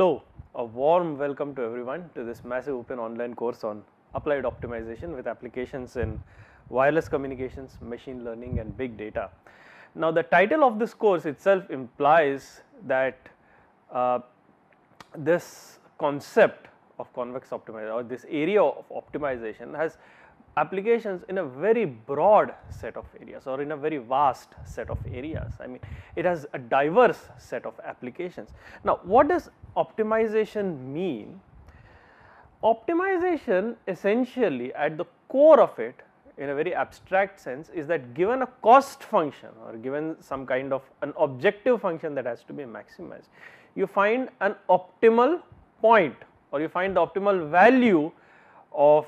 Hello, a warm welcome to everyone to this massive open online course on applied optimization with applications in wireless communications, machine learning and big data. Now the title of this course itself implies that this concept of convex optimization or this area of optimization has applications in a very broad set of areas or in a very vast set of areas. I mean, it has a diverse set of applications. Now, what does optimization mean? Optimization essentially at the core of it in a very abstract sense is that given a cost function or given some kind of an objective function that has to be maximized, you find an optimal point or you find the optimal value of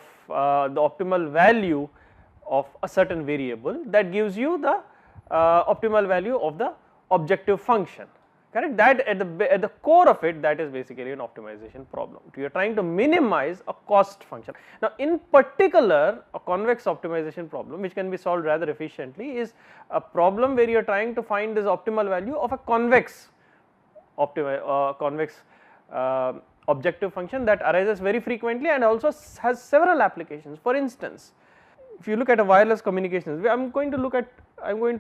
a certain variable that gives you the optimal value of the objective function, correct. That at the core of it, that is basically an optimization problem. You are trying to minimize a cost function. Now in particular, a convex optimization problem which can be solved rather efficiently is a problem where you are trying to find this optimal value of a convex objective function that arises very frequently and also has several applications. For instance, if you look at a wireless communications, I am going to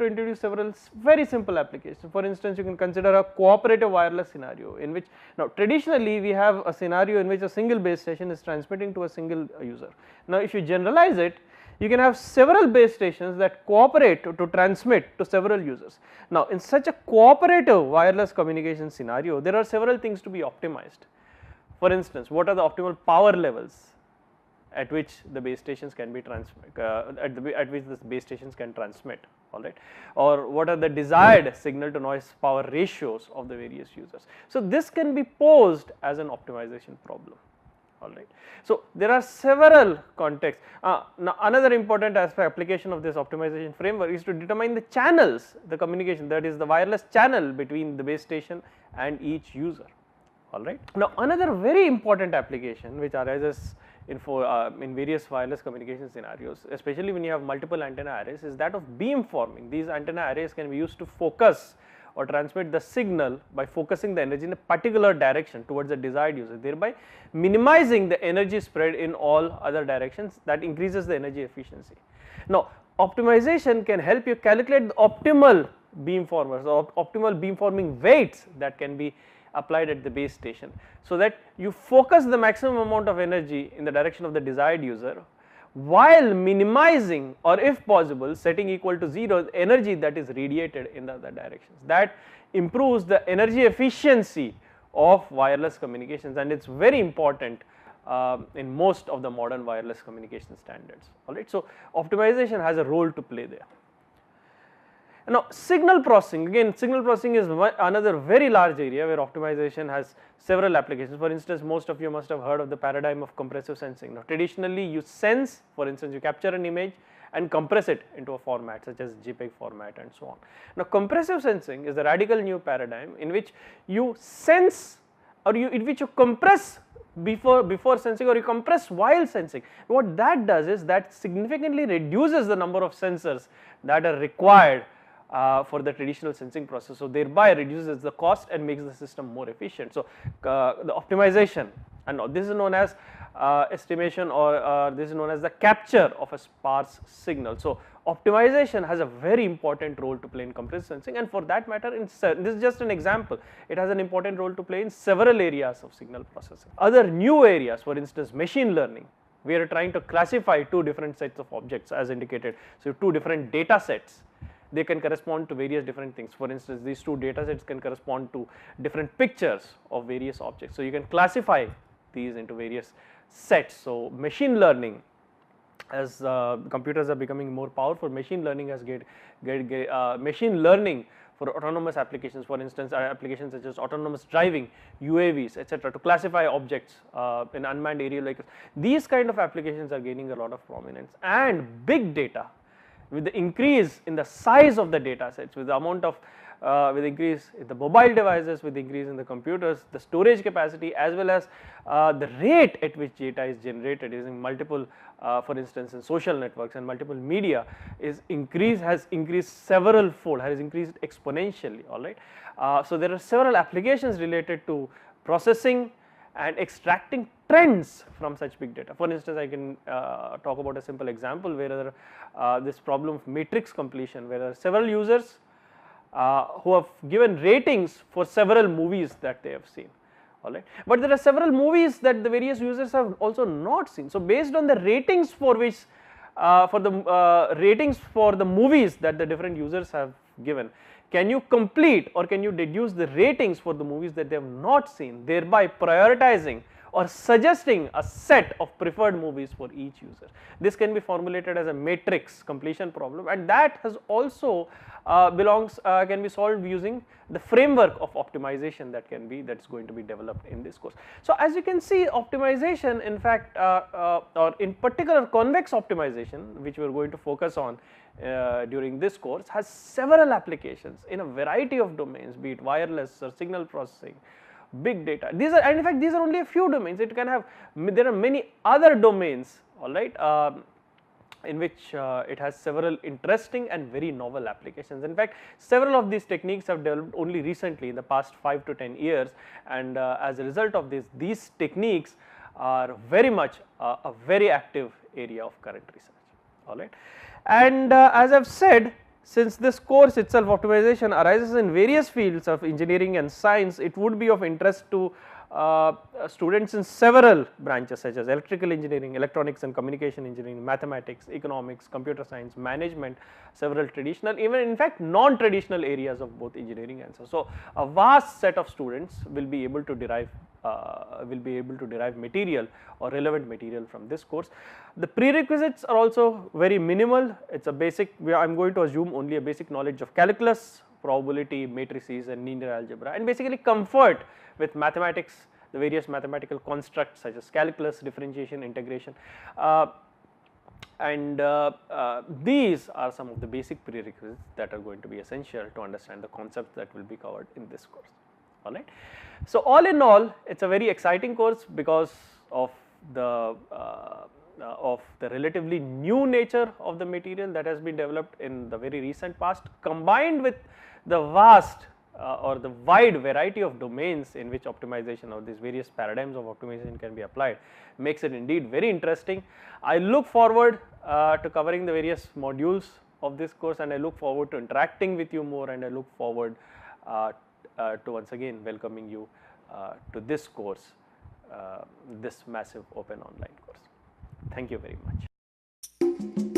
introduce several very simple applications. For instance, you can consider a cooperative wireless scenario in which, now traditionally we have a scenario in which a single base station is transmitting to a single user. Now if you generalize it, you can have several base stations that cooperate to transmit to several users. Now in such a cooperative wireless communication scenario, there are several things to be optimized. For instance, what are the optimal power levels at which the base stations can be at which the base stations can transmit, alright, or what are the desired signal to noise power ratios of the various users. So this can be posed as an optimization problem, alright. So there are several contexts. Now another important aspect application of this optimization framework is to determine the channels, the communication, that is the wireless channel between the base station and each user. Alright. Now another very important application which arises in various wireless communication scenarios, especially when you have multiple antenna arrays, is that of beamforming. These antenna arrays can be used to focus or transmit the signal by focusing the energy in a particular direction towards the desired user, thereby minimizing the energy spread in all other directions. That increases the energy efficiency. Now optimization can help you calculate the optimal beamformers or optimal beamforming weights that can be applied at the base station, so that you focus the maximum amount of energy in the direction of the desired user while minimizing, or if possible setting equal to 0, the energy that is radiated in the other directions. That improves the energy efficiency of wireless communications, and it is very important in most of the modern wireless communication standards, alright. So optimization has a role to play there. Now signal processing, again signal processing is another very large area where optimization has several applications. For instance, most of you must have heard of the paradigm of compressive sensing. Now traditionally you sense, for instance you capture an image and compress it into a format such as JPEG format and so on. Now compressive sensing is a radical new paradigm in which you sense or in which you compress before sensing or you compress while sensing. What that does is that significantly reduces the number of sensors that are required for the traditional sensing process. So thereby reduces the cost and makes the system more efficient. So the optimization, and this is known as estimation or this is known as the capture of a sparse signal. So optimization has a very important role to play in compressive sensing, and for that matter this is just an example, it has an important role to play in several areas of signal processing. Other new areas, for instance machine learning, we are trying to classify two different sets of objects as indicated. So two different data sets, they can correspond to various different things. For instance, these two data sets can correspond to different pictures of various objects. So you can classify these into various sets. So machine learning, as computers are becoming more powerful, machine learning has machine learning for autonomous applications, for instance applications such as autonomous driving, UAVs, etc., to classify objects in unmanned aerial vehicles. These kind of applications are gaining a lot of prominence. And big data, with the increase in the size of the data sets, with the amount of with the increase in the mobile devices, with the increase in the computers, the storage capacity as well as the rate at which data is generated using multiple for instance in social networks and multiple media has increased several fold, has increased exponentially, alright. So there are several applications related to processing and extracting trends from such big data. For instance, I can talk about a simple example where this problem of matrix completion, where there are several users who have given ratings for several movies that they have seen, alright. But there are several movies that the various users have also not seen. So, based on the ratings for which ratings for the movies that the different users have given, can you complete or can you deduce the ratings for the movies that they have not seen, thereby prioritizing or suggesting a set of preferred movies for each user. This can be formulated as a matrix completion problem, and that has also can be solved using the framework of optimization that's going to be developed in this course. So, as you can see, optimization, in fact, or in particular convex optimization, which we are going to focus on during this course, has several applications in a variety of domains, be it wireless or signal processing, big data. These are, and in fact, these are only a few domains. It can have, there are many other domains, alright, in which it has several interesting and very novel applications. In fact, several of these techniques have developed only recently in the past 5 to 10 years, and as a result of this, these techniques are very much a very active area of current research, alright. And as I have said, since this course itself, optimization, arises in various fields of engineering and science, it would be of interest to students in several branches such as electrical engineering, electronics and communication engineering, mathematics, economics, computer science, management, several traditional, even in fact non-traditional areas of both engineering and science. So, a vast set of students will be able to derive material or relevant material from this course. The prerequisites are also very minimal. It is a basic, I am going to assume only a basic knowledge of calculus, probability, matrices and linear algebra, and basically comfort with mathematics, the various mathematical constructs such as calculus, differentiation, integration, and these are some of the basic prerequisites that are going to be essential to understand the concepts that will be covered in this course, alright. So, all in all, it is a very exciting course because of the relatively new nature of the material that has been developed in the very recent past, combined with the vast or the wide variety of domains in which optimization or these various paradigms of optimization can be applied, makes it indeed very interesting. I look forward to covering the various modules of this course, and I look forward to interacting with you more, and I look forward to once again welcoming you to this course, this massive open online course. Thank you very much.